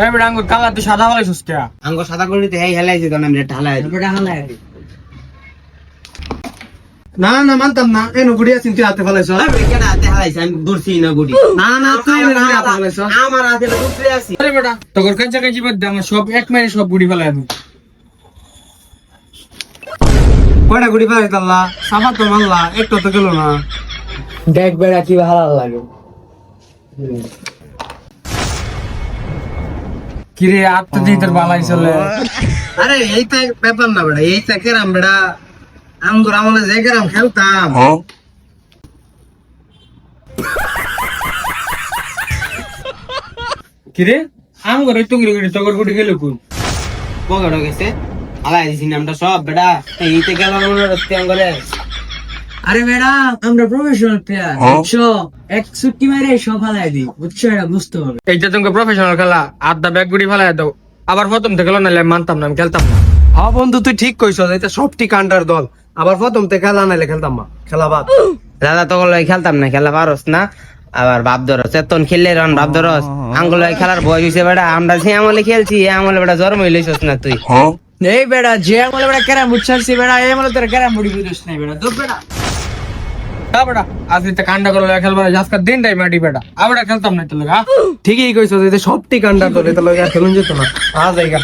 এই বেটা আঙ্গুর কালা তুই সাদা বলাইছিস কে? আঙ্গ সাদা করে দিতে এই হেলাইছি তো আমি ঢালাই না না মানতাম না এই গুড়ি আছিস তুই হাতে ফেলাইছ কেন হাতে হালাইছি আমি দূরছি না গুড়ি না না তুই হাতে ফেলাইছ আমার হাতে দূরে আছি আরে বেটা তোর কাঁচা কাঁচি বাদ দে আমার সব এক মাইনে সব গুড়ি ফেলাই আমি। কয়টা গুড়ি ফেলাইছ আল্লাহ সাফা তো মানলা একটু তো গেল না দেখ বেটা কি ভালো লাগে। কিরে আত্ম দিয়ে তোর বালাই চলে। আরে এইটা ব্যাপার না বেটা এইটা কেরাম বেটা আঙ্গুর আমলে যে কেরাম খেলতাম কিরে আঙ্গুর ওই টুকরি গুড়ি তোর গুড়ি গেল কোন? বগড় গেছে হালাইছি নামটা সব বেটা এইতে গেল মনে রাখতে আঙ্গলে আরে বেড়া আমরা প্রফেশনাল প্লেয়ার বুঝছো এক ছুট্টি মারে সব হালাই দিই বুঝছো এটা বুঝতে হবে। এইটা তোমাকে প্রফেশনাল খেলা আধা ব্যাগ গুড়ি ফেলাই দাও আবার প্রথম থেকে নাহলে মানতাম না আমি খেলতাম না। হ্যাঁ বন্ধু তুই ঠিক কইছ এটা সব ঠিকান্ডার দল আবার প্রথম থেকে খেলা নাইলে খেলতাম না খেলা বাদ দাদা তো গলাই খেলতাম না খেলা পারস না আবার বাপ ধরস এতন খেললে রন বাপ ধরস আঙ্গুলাই খেলার বয়স হইছে বেটা আমরা যে আমলে খেলছি এই আমলে বেটা জন্ম হইলেছস না তুই এই বেড়া যে আমলে বেড়া ক্যারাম বুঝছারছি বেড়া এই আমলে তোর ক্যারাম বুড়ি বুঝছ নাই বেড়া দূর বেড়া না বেটা আজ তো কান্ডা করে খেলবো না আজকাল দিনটাই মাটি বেটা আবার খেলতাম না তোর ঠিকই কইছ এটা সব ঠিকান্ডার দল এটা লগে খেলুন যেত না আ জায়গা